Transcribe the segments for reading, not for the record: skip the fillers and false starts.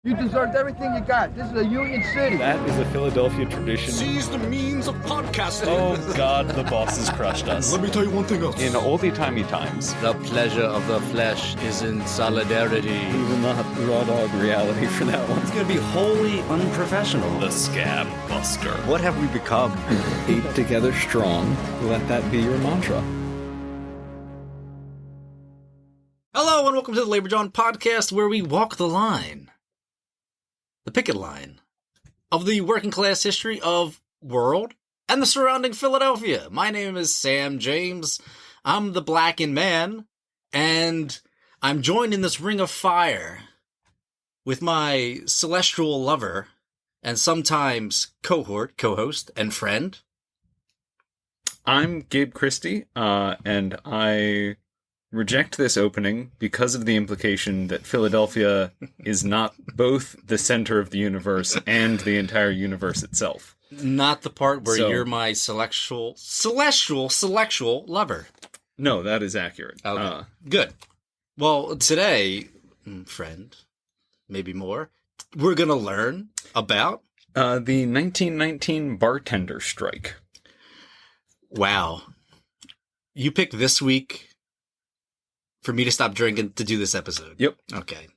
You deserved everything you got. This is a union city. That is a Philadelphia tradition. Seize the means of podcasting. Oh, God, the boss has crushed us. Let me tell you one thing else. In oldie-timey times, The pleasure of the flesh is in solidarity. we will not raw dog reality for that one. It's going to be wholly unprofessional. The Scab Buster. What have we become? Eight together strong. Let that be your mantra. Hello and welcome to the Labor John podcast, where we walk the line, the picket line, of the working class history of world and the surrounding Philadelphia. My name is Sam James. I'm the blackened man, and I'm joined in this ring of fire with my celestial lover and sometimes co-host, and friend. I'm Gabe Christie, and I reject this opening because of the implication that Philadelphia is not both the center of the universe and the entire universe itself. Not the part where So- you're my celestial lover. No, that is accurate. Okay. Good. Well, today, friend, maybe more, we're going to learn about... The 1919 Bartenders Strike. Wow. You picked this week for me to stop drinking to do this episode. Yep. Okay.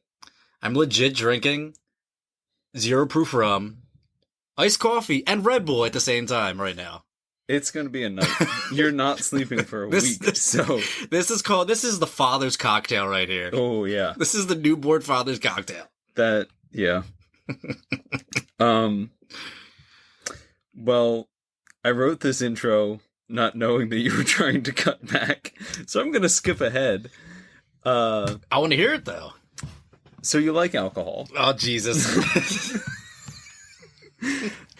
I'm legit drinking 0 proof rum, iced coffee, and Red Bull at the same time right now. It's going to be a night. You're not sleeping for a week, so... This is the father's cocktail right here. Oh, yeah. This is the newborn father's cocktail. That, yeah. Well, I wrote this intro not knowing that you were trying to cut back, so I'm going to skip ahead. I want to hear it, though. So you like alcohol? Oh, Jesus.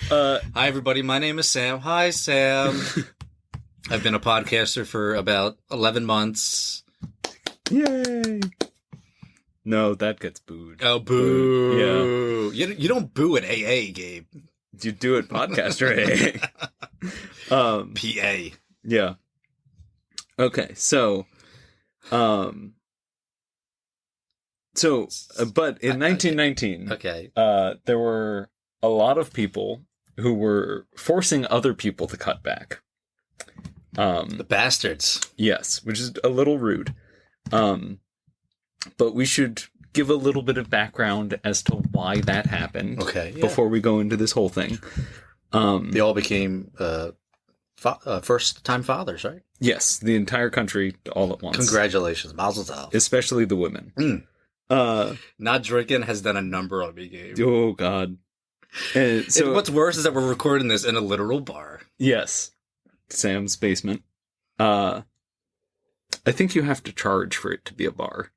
Hi, everybody. My name is Sam. Hi, Sam. I've been a podcaster for about 11 months. Yay! No, that gets booed. Oh, boo. Yeah. You don't boo at AA, Gabe. You do it, podcaster. PA. Yeah. Okay, so... but in 1919... Okay. there were a lot of people who were forcing other people to cut back. The bastards. Yes, which is a little rude. But we should give a little bit of background as to why that happened. Okay. Yeah. Before we go into this whole thing. They all became first-time fathers, right? Yes, the entire country all at once. Congratulations. Mazel tov. Especially the women. Not drinking has done a number on me, Gabe. Oh, God. And And what's worse is that we're recording this in a literal bar. Yes. Sam's basement. I think you have to charge for it to be a bar.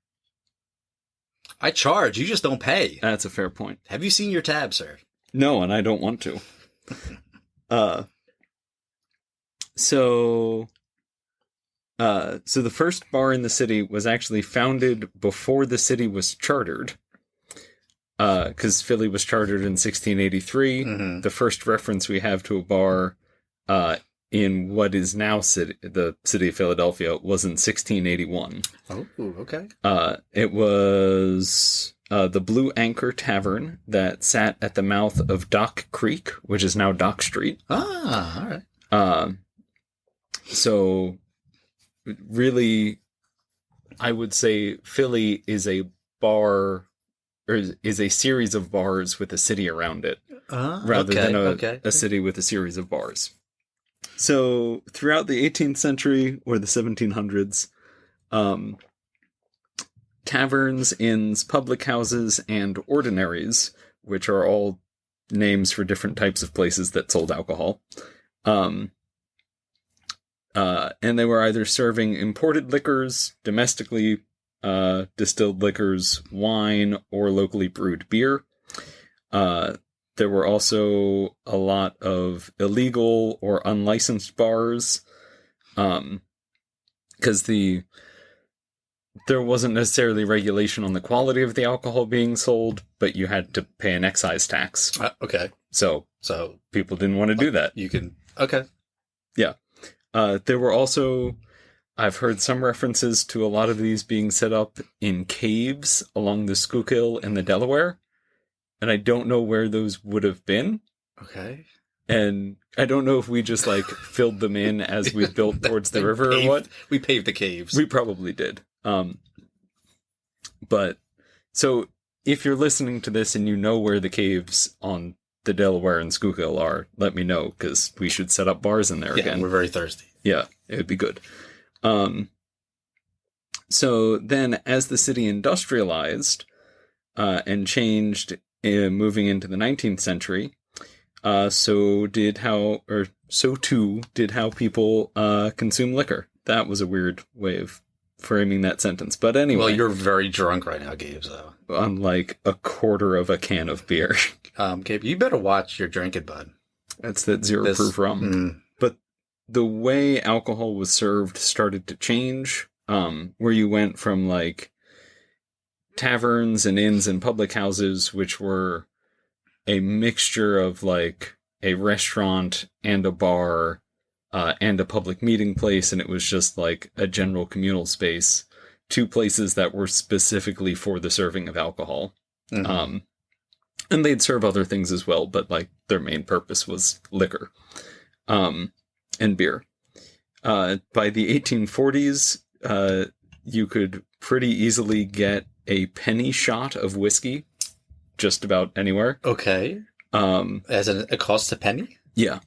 I charge. You just don't pay. That's a fair point. Have you seen your tab, sir? No, and I don't want to. So the first bar in the city was actually founded before the city was chartered. Because Philly was chartered in 1683. Mm-hmm. The first reference we have to a bar in what is now the city of Philadelphia was in 1681. Oh, okay. It was the Blue Anchor Tavern that sat at the mouth of Dock Creek, which is now Dock Street. Ah, all right. So, really, I would say Philly is a bar, or is a series of bars with a city around it, rather than a city with a series of bars. So, throughout the 18th century or the 1700s, taverns, inns, public houses, and ordinaries, which are all names for different types of places that sold alcohol, and they were either serving imported liquors, domestically distilled liquors, wine, or locally brewed beer. There were also a lot of illegal or unlicensed bars, because there wasn't necessarily regulation on the quality of the alcohol being sold, but you had to pay an excise tax. Okay. So people didn't want to do that. You can... Okay. Yeah. There were also, I've heard some references to a lot of these being set up in caves along the Schuylkill and the Delaware. and I don't know where those would have been. Okay. And I don't know if we just like filled them in as we built towards the river or what. We paved the caves. We probably did. But so if you're listening to this and you know where the caves on the Delaware and Schuylkill are, let me know, because we should set up bars in there again. We're very thirsty. Yeah, it would be good. So then as the city industrialized and changed, moving into the 19th century, so too did how people consume liquor. That was a weird way of framing that sentence. But anyway. Well, you're very drunk right now, Gabe, so. On like a quarter of a can of beer. Gabe, you better watch your drinking, bud. That's that zero proof rum. But the way alcohol was served started to change, where you went from like taverns and inns and public houses, which were a mixture of like a restaurant and a bar and a public meeting place, and it was just like a general communal space, to places that were specifically for the serving of alcohol. Mm-hmm. And they'd serve other things as well, but like their main purpose was liquor and beer. By the 1840s, you could pretty easily get a penny shot of whiskey just about anywhere. Okay. As it costs a penny? Yeah.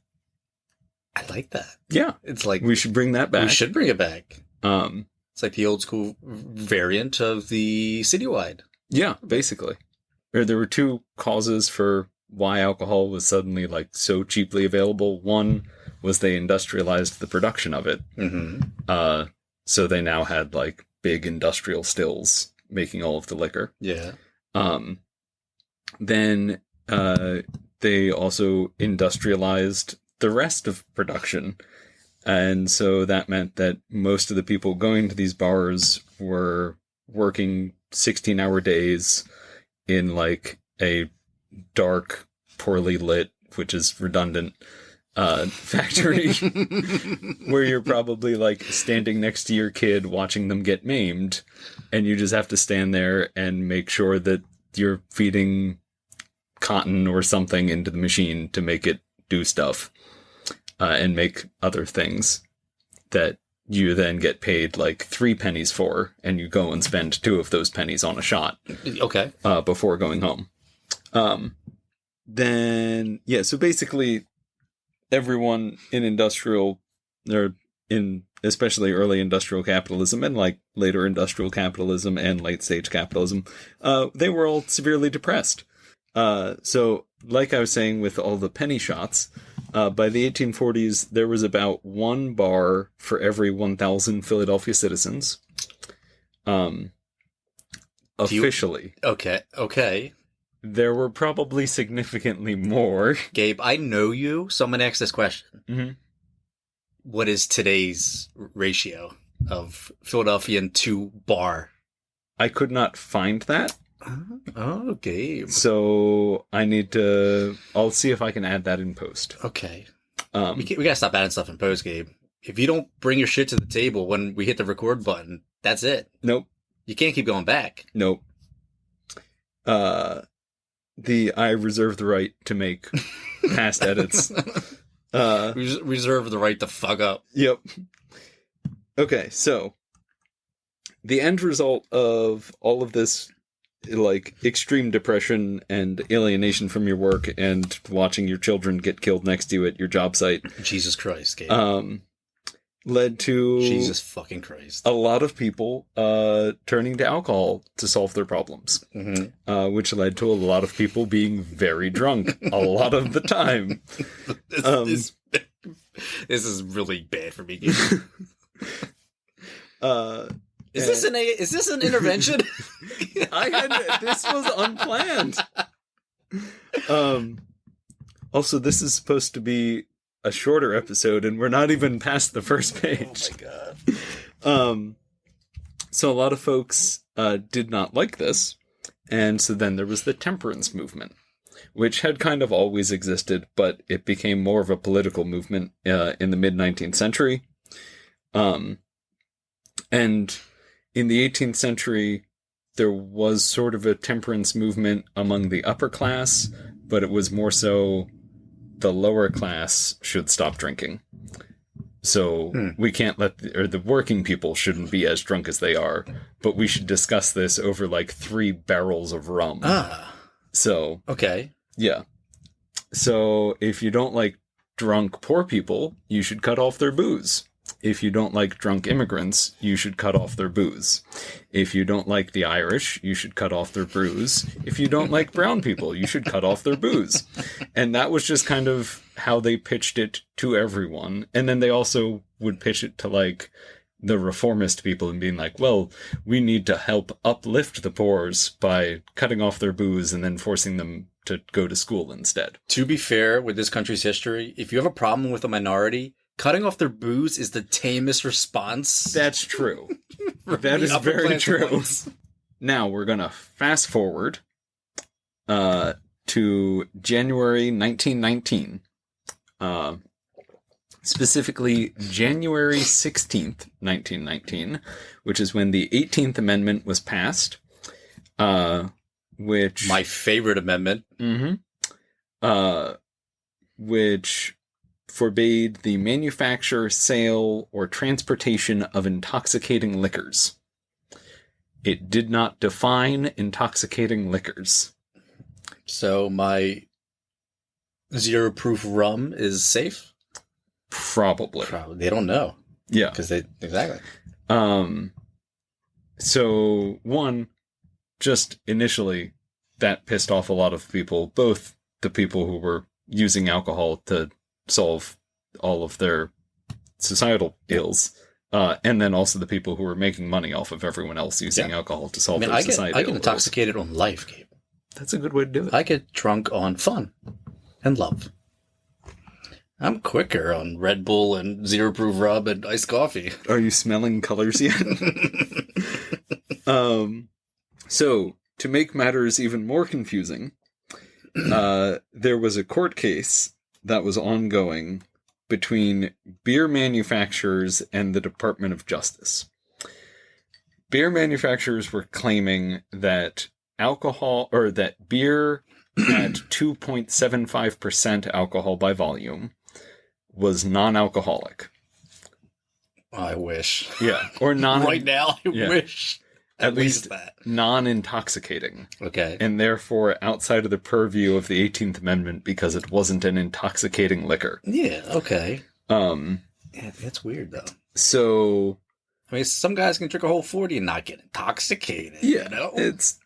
I like that. Yeah. It's like... We should bring that back. We should bring it back. It's like the old school variant of the citywide. Yeah, basically. There were two causes for why alcohol was suddenly like so cheaply available. One was they industrialized the production of it. Mm-hmm. So they now had like big industrial stills making all of the liquor. Yeah. Then they also industrialized the rest of production. And so that meant that most of the people going to these bars were working 16-hour days in like a dark, poorly lit, which is redundant, factory where you're probably like standing next to your kid watching them get maimed, and you just have to stand there and make sure that you're feeding cotton or something into the machine to make it do stuff and make other things that you then get paid like 3 pennies for, and you go and spend 2 of those pennies on a shot. Okay. Before going home. Then, yeah, so basically everyone in industrial, or in especially early industrial capitalism and like later industrial capitalism and late stage capitalism, they were all severely depressed. So like I was saying with all the penny shots, by the 1840s, there was about 1 bar for every 1,000 Philadelphia citizens. Officially. Okay. There were probably significantly more. Gabe, I know you. Someone asked this question. Mm-hmm. What is today's ratio of Philadelphian to bar? I could not find that. Oh, Gabe. So I'll see if I can add that in post. Okay. We gotta stop adding stuff in post, Gabe. If you don't bring your shit to the table when we hit the record button, that's it. Nope. You can't keep going back. Nope. I reserve the right to make past edits. Reserve the right to fuck up. Yep. Okay, so the end result of all of this, like, extreme depression and alienation from your work and watching your children get killed next to you at your job site. Jesus Christ, Gabe. Led to Jesus fucking Christ. A lot of people turning to alcohol to solve their problems, mm-hmm. Which led to a lot of people being very drunk a lot of the time. This is really bad for me. Is this an intervention? This was unplanned. Also, this is supposed to be a shorter episode, and we're not even past the first page. Oh my god. So a lot of folks did not like this, and so then there was the temperance movement, which had kind of always existed, but it became more of a political movement in the mid-19th century. And in the 18th century, there was sort of a temperance movement among the upper class, but it was more so the lower class should stop drinking. So we can't the working people shouldn't be as drunk as they are, but we should discuss this over like 3 barrels of rum. So, okay. Yeah. So if you don't like drunk poor people, you should cut off their booze. If you don't like drunk immigrants, you should cut off their booze. If you don't like the Irish, you should cut off their booze. If you don't like brown people, you should cut off their booze. And that was just kind of how they pitched it to everyone. And then they also would pitch it to like the reformist people and being like, well, we need to help uplift the poors by cutting off their booze and then forcing them to go to school instead. To be fair, with this country's history, if you have a problem with a minority, cutting off their booze is the tamest response. That's true. That is very true. Now we're going to fast forward to January 1919. Specifically January 16th, 1919, which is when the 18th Amendment was passed. Which... My favorite amendment. Which forbade the manufacture, sale, or transportation of intoxicating liquors. It did not define intoxicating liquors. So my 0 proof rum is safe? Probably. They don't know. Yeah. Exactly. So, one, just initially, that pissed off a lot of people, both the people who were using alcohol to solve all of their societal ills, and then also the people who were making money off of everyone else using alcohol to solve their societal ills. I get intoxicated on life, Gabe. That's a good way to do it. I get drunk on fun and love. I'm quicker on Red Bull and 0 proof rum and iced coffee. Are you smelling colors yet? So, to make matters even more confusing, there was a court case that was ongoing between beer manufacturers and the Department of Justice. Beer manufacturers were claiming that that beer at 2.75% alcohol by volume was non-alcoholic. I wish. Yeah, or non. Right now, I wish. At least that. Non-intoxicating. Okay. And therefore outside of the purview of the 18th Amendment because it wasn't an intoxicating liquor. Yeah, okay. Yeah, that's weird, though. So... I mean, some guys can drink a whole 40 and not get intoxicated, yeah, you know? It's...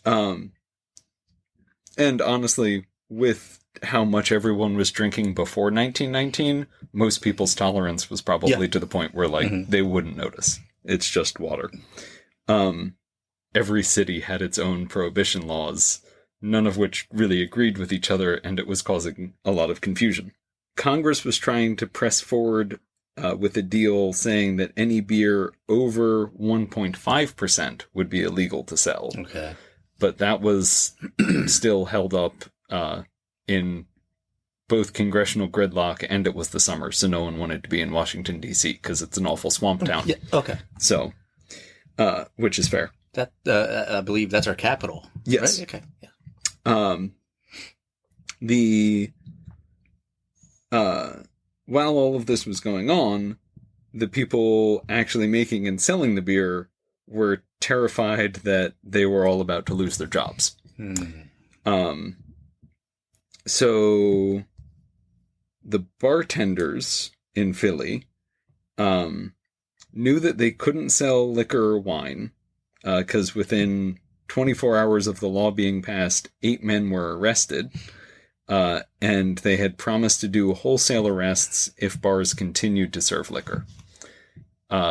And honestly, with how much everyone was drinking before 1919, most people's tolerance was probably to the point where, like, they wouldn't notice. It's just water. Every city had its own prohibition laws, none of which really agreed with each other, and it was causing a lot of confusion. Congress was trying to press forward with a deal saying that any beer over 1.5% would be illegal to sell. Okay. But that was still held up in both congressional gridlock, and it was the summer, so no one wanted to be in Washington, D.C., because it's an awful swamp town. Yeah, okay. So... which is fair. That I believe that's our capital. Yes. Right? Okay. Yeah. While all of this was going on, the people actually making and selling the beer were terrified that they were all about to lose their jobs. So the bartenders in Philly, knew that they couldn't sell liquor or wine, because within 24 hours of the law being passed, 8 men were arrested, and they had promised to do wholesale arrests if bars continued to serve liquor.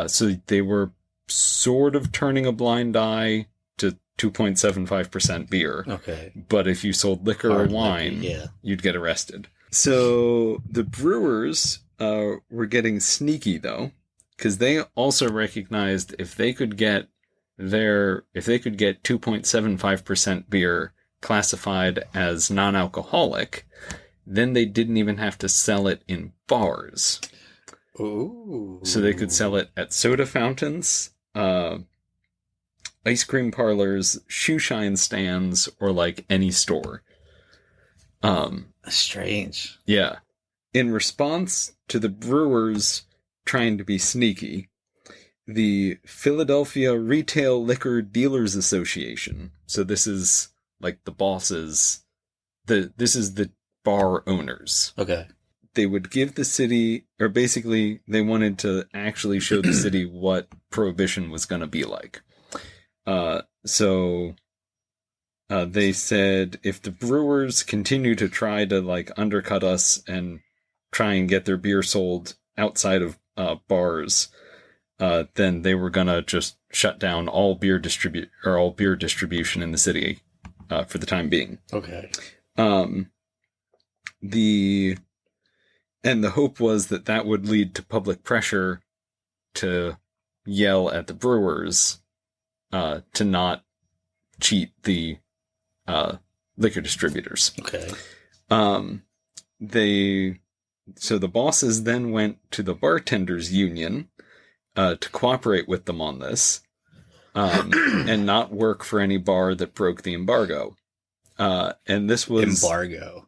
So they were sort of turning a blind eye to 2.75% beer. Okay. But if you sold liquor or wine, you'd get arrested. So the brewers were getting sneaky, though, because they also recognized if they could get 2.75% beer classified as non-alcoholic, then they didn't even have to sell it in bars. Ooh. So they could sell it at soda fountains, ice cream parlors, shoe shine stands, or like any store. Strange. Yeah. In response to the brewers trying to be sneaky, the Philadelphia Retail Liquor Dealers Association, so this is like the bosses, this is the bar owners. Okay. They would give the city, or basically they wanted to actually show the city what prohibition was going to be like. So they said if the brewers continue to try to like undercut us and try and get their beer sold outside of bars, then they were gonna just shut down all beer distribution in the city for the time being. Okay. The hope was that would lead to public pressure to yell at the brewers to not cheat the liquor distributors. Okay. So the bosses then went to the Bartenders Union to cooperate with them on this and not work for any bar that broke the embargo. And this was... Embargo.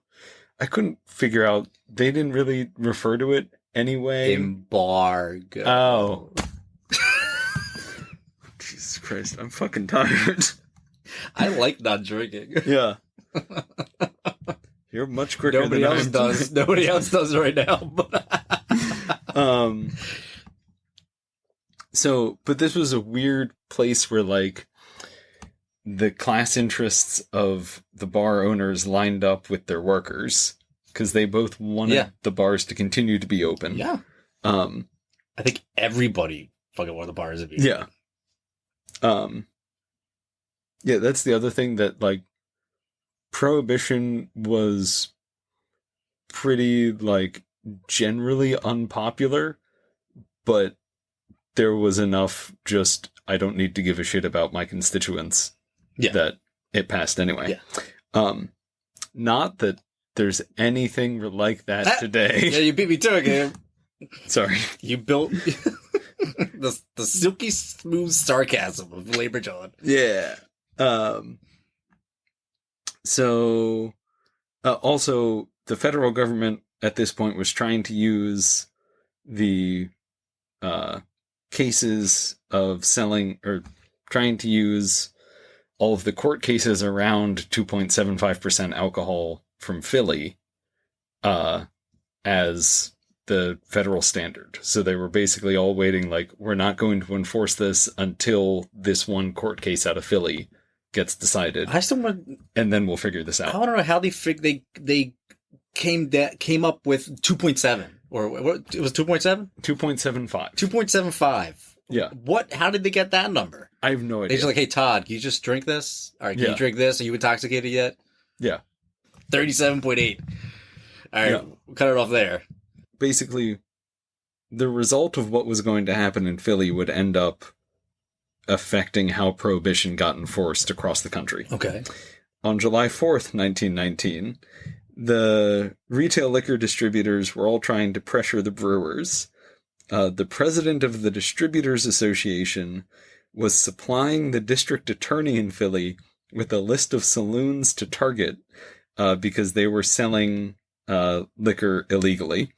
I couldn't figure out. They didn't really refer to it anyway. Embargo. Oh. Jesus Christ, I'm fucking tired. I like not drinking. Yeah. You're much quicker Nobody than else does. Nobody else does right now. But this was a weird place where, like, the class interests of the bar owners lined up with their workers because they both wanted the bars to continue to be open. Yeah. I think everybody fucking wanted the bars to be open. Yeah. Yeah, that's the other thing, that like prohibition was pretty like generally unpopular, but there was enough just I don't need to give a shit about my constituents that it passed anyway. Yeah. Not that there's anything like that today. Yeah, you beat me to it, Gabe. Sorry. You built the silky smooth sarcasm of Labor John. Yeah. So also the federal government at this point was trying to use the cases of selling, or trying to use all of the court cases around 2.75% alcohol from Philly as the federal standard. So they were basically all waiting, like, we're not going to enforce this until this one court case out of Philly gets decided. I still want, and then we'll figure this out. I want to know how they came up with 2.7, or what, it was 2.7? 2.75. 2.75. Yeah. How did they get that number? I have no idea. They're just like, hey, Todd, can you just drink this? All right, can you drink this? Are you intoxicated yet? Yeah. 37.8. All right, we'll cut it off there. Basically, the result of what was going to happen in Philly would end up affecting how prohibition got enforced across the country. Okay. On July 4th, 1919, the retail liquor distributors were all trying to pressure the brewers. The president of the Distributors Association was supplying the district attorney in Philly with a list of saloons to target because they were selling liquor illegally.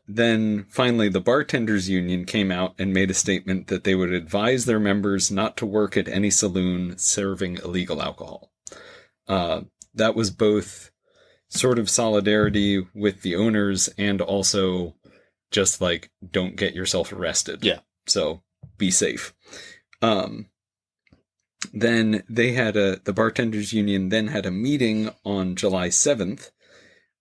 Then finally the Bartenders Union came out and made a statement that they would advise their members not to work at any saloon serving illegal alcohol. That was both sort of solidarity with the owners and also just like, don't get yourself arrested. Yeah. So be safe. Then they had the Bartenders Union then had a meeting on July 7th,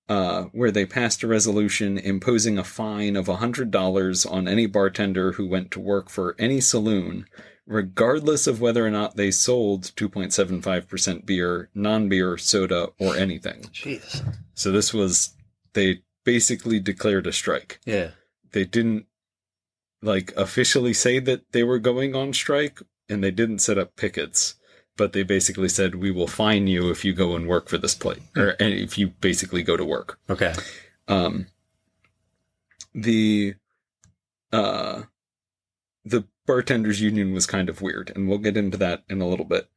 where they passed a resolution imposing a fine of $100 on any bartender who went to work for any saloon, regardless of whether or not they sold 2.75% beer, non-beer, soda, or anything. Jeez. So this was, they basically declared a strike. Yeah. They didn't like officially say that they were going on strike, and they didn't set up pickets, but they basically said, we will fine you if you go and work for this place, or if you basically go to work. Okay. the bartenders union was kind of weird, and we'll get into that in a little bit.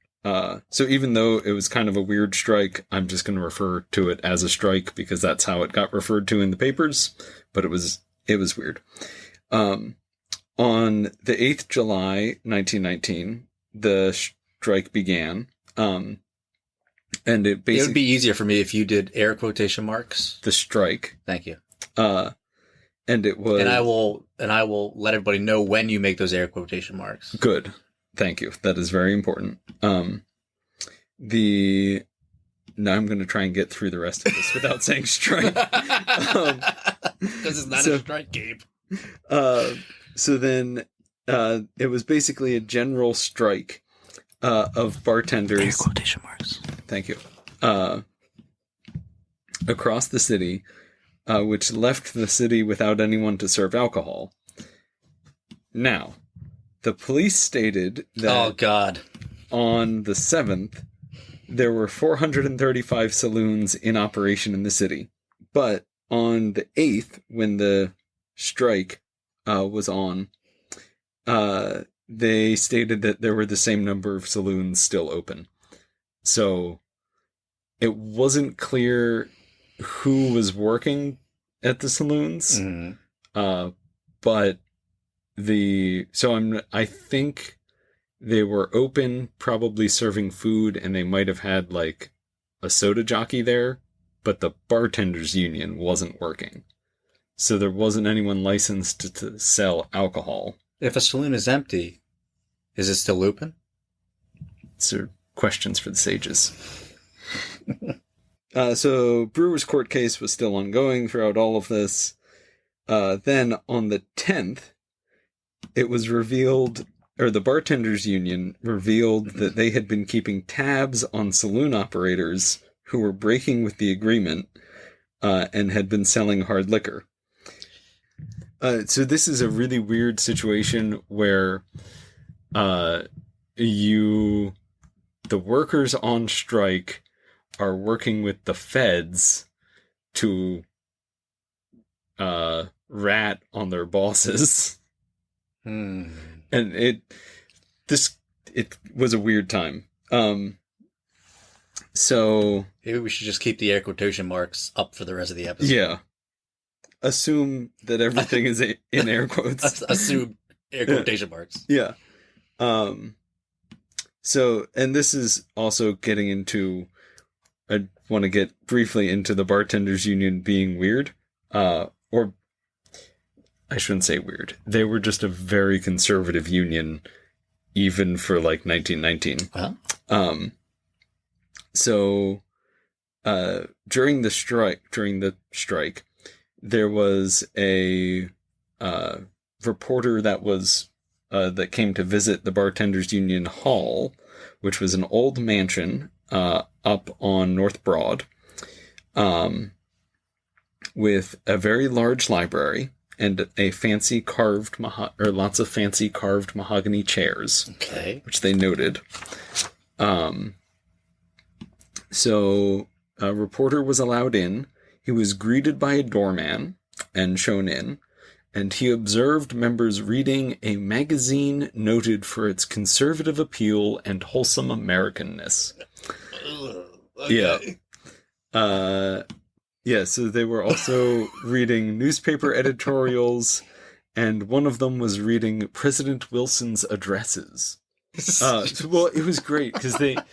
So even though it was kind of a weird strike, I'm just going to refer to it as a strike because that's how it got referred to in the papers, but it was weird. On the 8th July, 1919, the strike began. And it basically... It would be easier for me if you did air quotation marks. The strike. Thank you. And it was... And I will let everybody know when you make those air quotation marks. Good. Thank you. That is very important. Now I'm going to try and get through the rest of this without saying strike. Because it's not a strike, Gabe. So then it was basically a general strike of bartenders. Air quotation marks. Thank you. Across the city, which left the city without anyone to serve alcohol. Now, the police stated that oh, God. On the 7th, there were 435 saloons in operation in the city. But on the 8th, when the strike was on, they stated that there were the same number of saloons still open. So it wasn't clear who was working at the saloons. But I think they were open, probably serving food, and they might have had like a soda jockey there, but the bartenders union wasn't working. So there wasn't anyone licensed to sell alcohol. If a saloon is empty, is it still open? So questions for the sages. So Brewer's court case was still ongoing throughout all of this. Then on the 10th, it was revealed, or the bartenders union revealed that they had been keeping tabs on saloon operators who were breaking with the agreement and had been selling hard liquor. So this is a really weird situation where the workers on strike are working with the feds to rat on their bosses. And it was a weird time. So maybe we should just keep the air quotation marks up for the rest of the episode. Yeah. Assume that everything is in air quotes. Assume air quotation marks. Yeah. So, and this is also getting into, I want to get briefly into the bartenders union being weird, or I shouldn't say weird. They were just a very conservative union, even for like 1919. Uh-huh. So, during the strike, there was a reporter that came to visit the Bartenders Union Hall, which was an old mansion up on North Broad, with a very large library and a fancy carved lots of fancy carved mahogany chairs. Okay, which they noted. So a reporter was allowed in. He was greeted by a doorman and shown in, and he observed members reading a magazine noted for its conservative appeal and wholesome Americanness. Okay. Yeah, so they were also reading newspaper editorials, and one of them was reading President Wilson's addresses. Well, it was great because the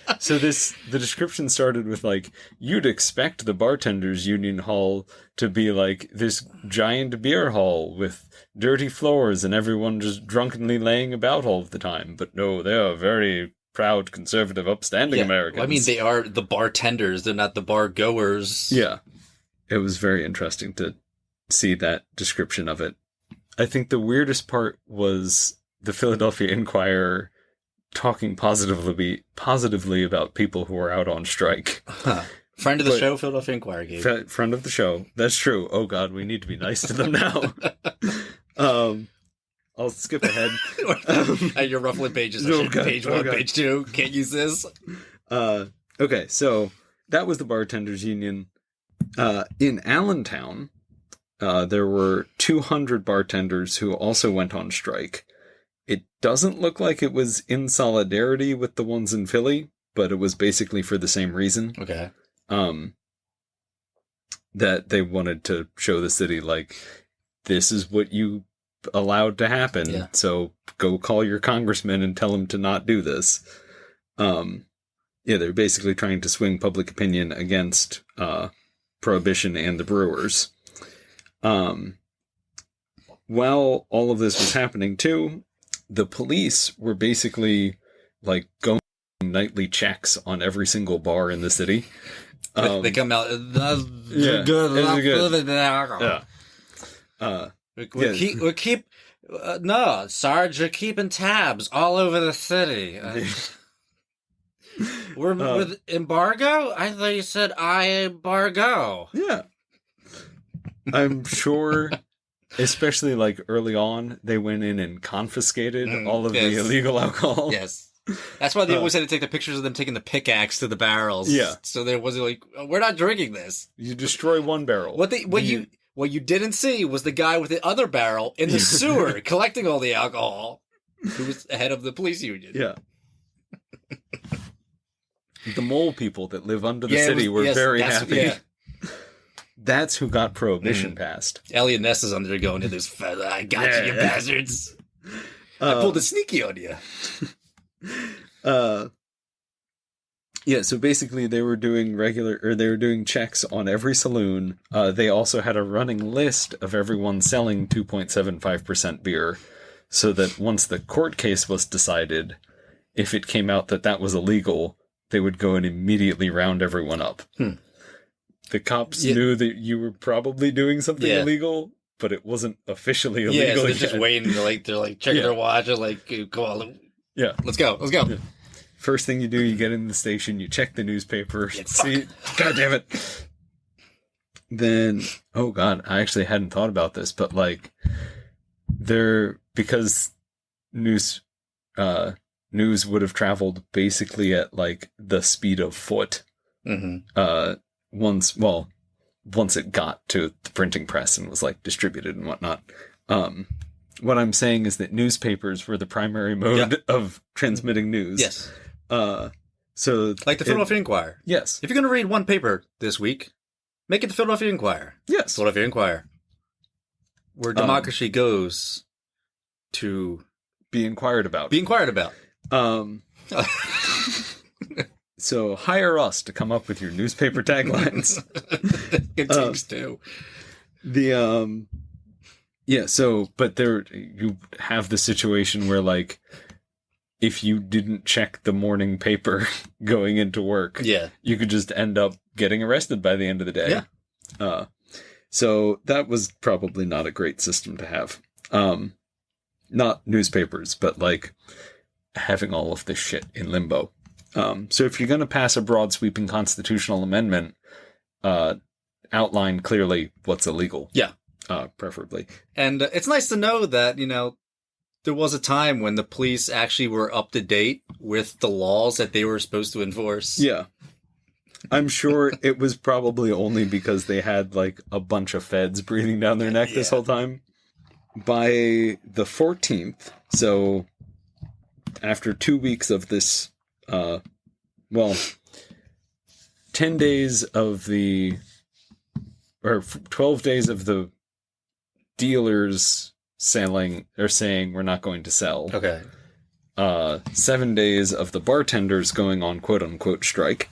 description started with like, you'd expect the Bartenders Union Hall to be like this giant beer hall with dirty floors and everyone just drunkenly laying about all of the time. But no, they are very proud, conservative, upstanding Americans. Well, I mean, they are the bartenders. They're not the bar goers. Yeah. It was very interesting to see that description of it. I think the weirdest part was the Philadelphia Inquirer talking positively about people who are out on strike. Huh. Friend of the show, Philadelphia Inquirer, Gabe. Friend of the show. That's true. Oh, God, we need to be nice to them now. I'll skip ahead. You're ruffling pages. Page 1, page 2. Can't use this. Okay, so that was the Bartenders Union. In Allentown, there were 200 bartenders who also went on strike. It doesn't look like it was in solidarity with the ones in Philly, but it was basically for the same reason. Okay. That they wanted to show the city, like, this is what you allowed to happen. Yeah. So go call your congressman and tell him to not do this. They're basically trying to swing public opinion against prohibition and the brewers. While all of this was happening too, the police were basically like going nightly checks on every single bar in the city. They come out. Yeah, We keep. No, Sarge, you're keeping tabs all over the city. We're with embargo? I thought you said I embargo. Yeah. I'm sure, especially like early on, they went in and confiscated all of the illegal alcohol. Yes. That's why they always had to take the pictures of them taking the pickaxe to the barrels. Yeah. So there wasn't like, we're not drinking this. You destroy one barrel. What you didn't see was the guy with the other barrel in the sewer collecting all the alcohol, who was head of the police union. Yeah. The mole people that live under the city were very happy. Yeah. That's who got prohibition passed. Elliot Ness is under there going to this fella. I got you bastards. I pulled a sneaky on you. So basically they were doing checks on every saloon. They also had a running list of everyone selling 2.75% beer, so that once the court case was decided, if it came out that was illegal, they would go and immediately round everyone up. The cops knew that you were probably doing something illegal, but it wasn't officially illegal. Yeah, so they're just waiting. They're like checking their watch and like, come on. Yeah. Let's go. Yeah. First thing you do, you get in the station, you check the newspaper, see, God damn it. Then, oh God, I actually hadn't thought about this, but like, because news would have traveled basically at like the speed of foot. Once it got to the printing press and was like distributed and whatnot. What I'm saying is that newspapers were the primary mode of transmitting news. Yes. So like the Philadelphia Inquirer. Yes. If you're going to read one paper this week, make it the Philadelphia Inquirer. Yes. Philadelphia Inquirer. Where democracy goes to be inquired about. So hire us to come up with your newspaper taglines. It takes two. But you have the situation where like, if you didn't check the morning paper going into work, you could just end up getting arrested by the end of the day. Yeah. So that was probably not a great system to have. Not newspapers, but like having all of this shit in limbo. So if you're going to pass a broad sweeping constitutional amendment, outline clearly what's illegal. Yeah. Preferably. And it's nice to know that, there was a time when the police actually were up to date with the laws that they were supposed to enforce. Yeah. I'm sure it was probably only because they had like a bunch of feds breathing down their neck this whole time. By the 14th, so after 2 weeks of this, 10 days of 12 days of the dealers saying we're not going to sell. Okay. 7 days of the bartenders going on quote unquote strike.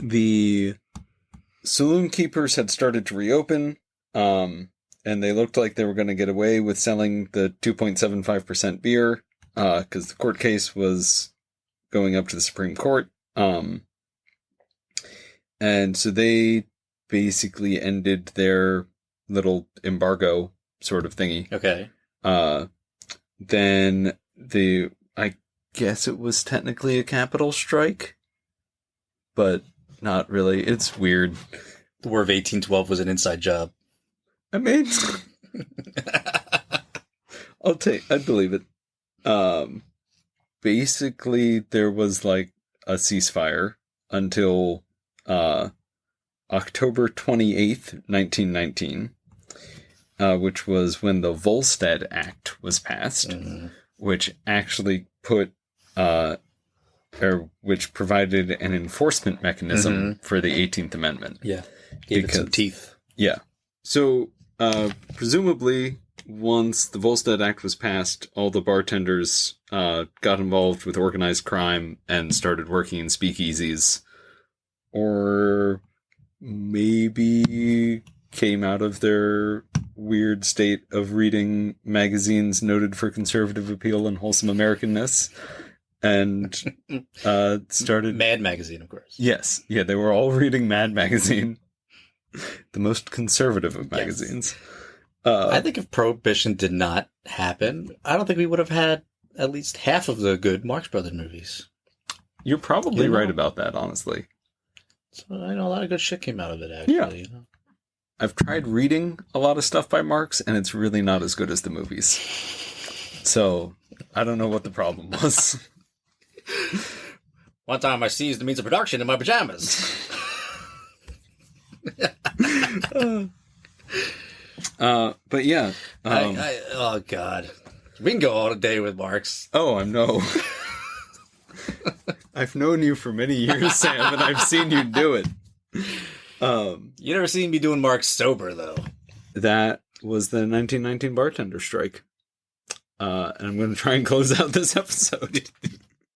The saloon keepers had started to reopen, and they looked like they were going to get away with selling the 2.75% beer, because the court case was going up to the Supreme Court. And so they basically ended their little embargo sort of thingy. Okay. Then I guess it was technically a capital strike, but not really. It's weird. The War of 1812 was an inside job. I mean, I'd believe it. Basically there was like a ceasefire until, October 28th, 1919. which was when the Volstead Act was passed, which actually put, or which provided an enforcement mechanism for the 18th Amendment. Yeah. Gave it some teeth. Yeah. So, presumably, once the Volstead Act was passed, all the bartenders got involved with organized crime and started working in speakeasies. Or maybe came out of their weird state of reading magazines noted for conservative appeal and wholesome Americanness and started... Mad Magazine, of course. Yes. Yeah, they were all reading Mad Magazine. The most conservative of magazines. Yes. I think if Prohibition did not happen, I don't think we would have had at least half of the good Marx Brothers movies. You're probably right about that, honestly. So I know a lot of good shit came out of it, actually. Yeah. You know? I've tried reading a lot of stuff by Marx, and it's really not as good as the movies. So, I don't know what the problem was. One time I seized the means of production in my pajamas. But yeah. Oh, God. We can go all day with Marx. Oh, I know. I've known you for many years, Sam, and I've seen you do it. You never seen me doing Marx sober, though. That was the 1919 Bartenders Strike. And I'm going to try and close out this episode.